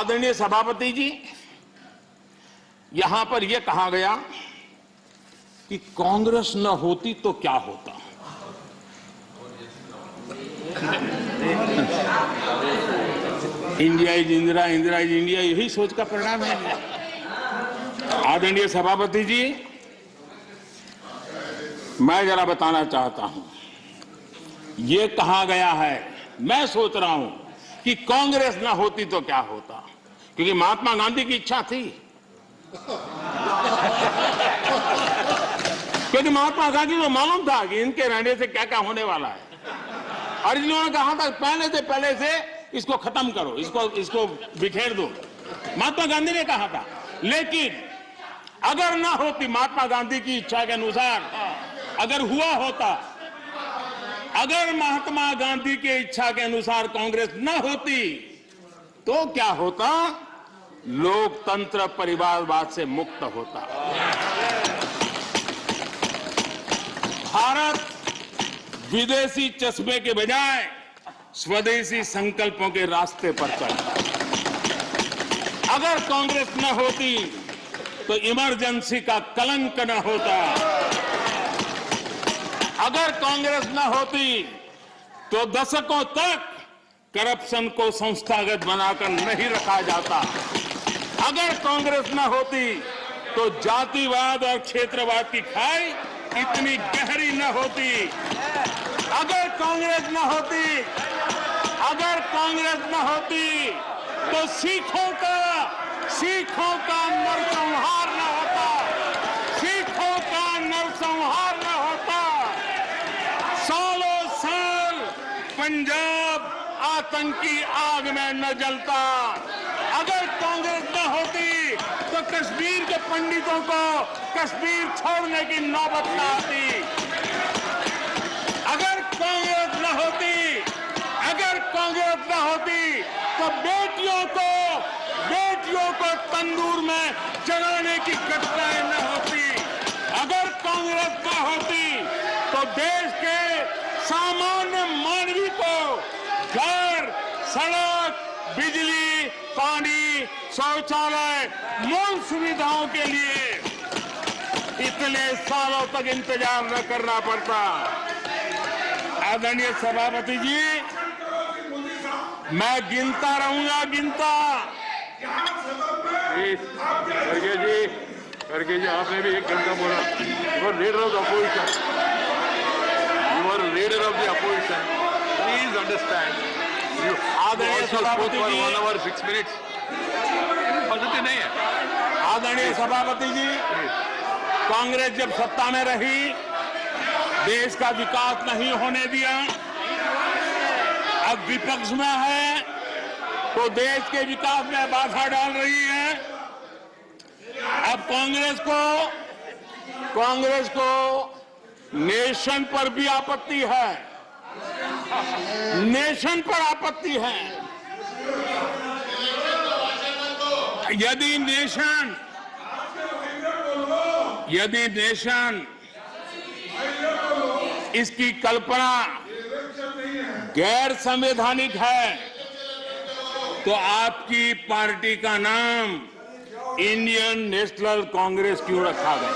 आदरणीय सभापति जी, यहां पर यह कहा गया कि कांग्रेस न होती तो क्या होता। India is Indira, Indira is India, यही सोच का परिणाम है। आदरणीय सभापति जी, मैं जरा बताना चाहता हूं, यह कहा गया है, मैं सोच रहा हूं कि कांग्रेस ना होती तो क्या होता, क्योंकि महात्मा गांधी की इच्छा थी। क्योंकि महात्मा गांधी को मालूम था कि इनके रहने से क्या क्या होने वाला है, और इन्होंने कहा था पहले से इसको खत्म करो, इसको बिखेर दो। महात्मा गांधी ने कहा था। लेकिन अगर ना होती महात्मा गांधी की इच्छा के अनुसार, अगर हुआ होता, अगर महात्मा गांधी की इच्छा के अनुसार कांग्रेस न होती तो क्या होता? लोकतंत्र परिवारवाद से मुक्त होता। भारत विदेशी चश्मे के बजाय स्वदेशी संकल्पों के रास्ते पर चलता। अगर कांग्रेस न होती तो इमरजेंसी का कलंक न होता। अगर कांग्रेस न होती तो दशकों तक करप्शन को संस्थागत बनाकर नहीं रखा जाता। अगर कांग्रेस न होती तो जातिवाद और क्षेत्रवाद की खाई इतनी गहरी न होती। अगर कांग्रेस न होती तो सिखों का नरसंहार न होता। सिखों का नरसंहार न होता। सालों साल पंजाब आतंकी आग में न जलता। अगर कांग्रेस न होती तो कश्मीर के पंडितों को कश्मीर छोड़ने की नौबत न आती। अगर कांग्रेस न होती तो बेटियों को तंदूर में जलाने की घटनाएं न होती। अगर कांग्रेस न होती तो देश के सामान्य मानवी को घर, सड़क, बिजली, पानी, शौचालय, मूल सुविधाओं के लिए इतने सालों तक इंतजार न करना पड़ता। आदरणीय सभापति जी, मैं गिनता रहूंगा। खड़गे जी, आपने भी 1 घंटा बोला। You are leader of the opposition. Please understand. आदरणीय सभापति जी, 1 hour 6 minutes पद्धति नहीं है। आदरणीय सभापति जी, कांग्रेस जब सत्ता में रही, देश का विकास नहीं होने दिया। अब विपक्ष में है तो देश के विकास में बाधा डाल रही है। अब कांग्रेस को नेशन पर भी आपत्ति है। नेशन पर आपत्ति है। यदि नेशन इसकी कल्पना गैर संवैधानिक है तो आपकी पार्टी का नाम इंडियन नेशनल कांग्रेस क्यों रखा गया?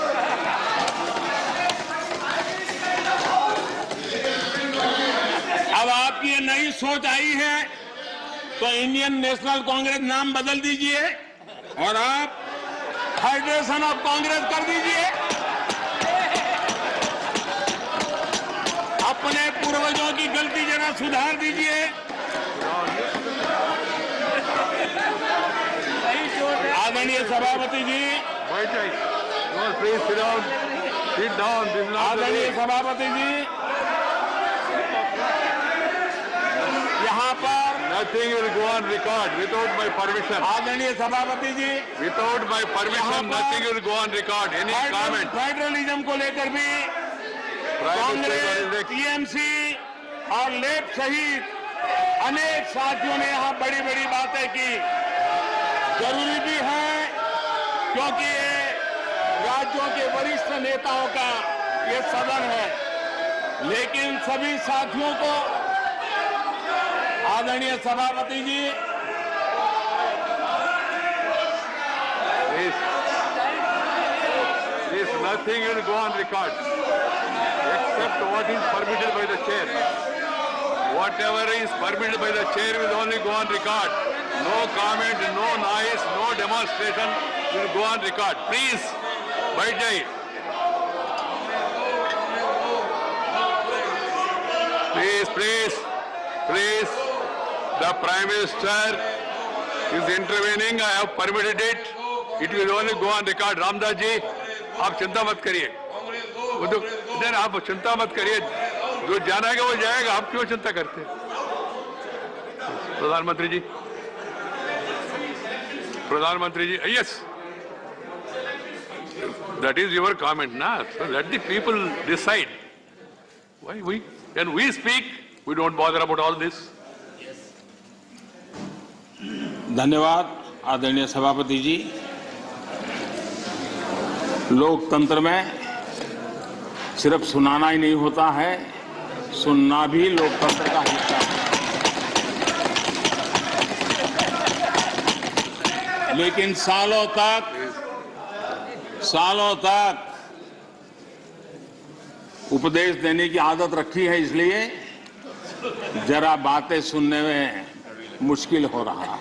अब आपकी ये नई सोच आई है तो इंडियन नेशनल कांग्रेस नाम बदल दीजिए और आप फेडरेशन ऑफ कांग्रेस कर दीजिए। अपने पूर्वजों की गलती जरा सुधार दीजिए। आदरणीय सभापति जी, आदरणीय सभापति जी, यहाँ पर Nothing will go on record without my permission. आदरणीय सभापति जी, Without my permission, nothing will go on record. Any comment? Federalism को लेकर भी कांग्रेस, टीएमसी और लेफ्ट सहित अनेक साथियों ने यहाँ बड़ी बड़ी बातें की। जरूरी भी है क्योंकि ये राज्यों के वरिष्ठ नेताओं का ये सदन है। लेकिन सभी साथियों को आदरणीय सभापति जी, Nothing will go on record except what is permitted by the chair. Whatever is permitted by the chair will only go on record. No comment, no noise, no demonstration will go on record. Please, बैठ जाइए. Please. The Prime Minister is intervening. I have permitted it. It will only go on record. Ramdas ji, आप चिंता मत करिए. आप चिंता मत करिए. जो जाना है वो जाएगा. आप क्यों चिंता करते हैं? प्रधानमंत्री जी, yes. That is your comment, na? So let the people decide. Why when we speak, we don't bother about all this. धन्यवाद आदरणीय सभापति जी। लोकतंत्र में सिर्फ सुनाना ही नहीं होता है, सुनना भी लोकतंत्र का हिस्सा है। लेकिन सालों तक उपदेश देने की आदत रखी है, इसलिए जरा बातें सुनने में मुश्किल हो रहा है।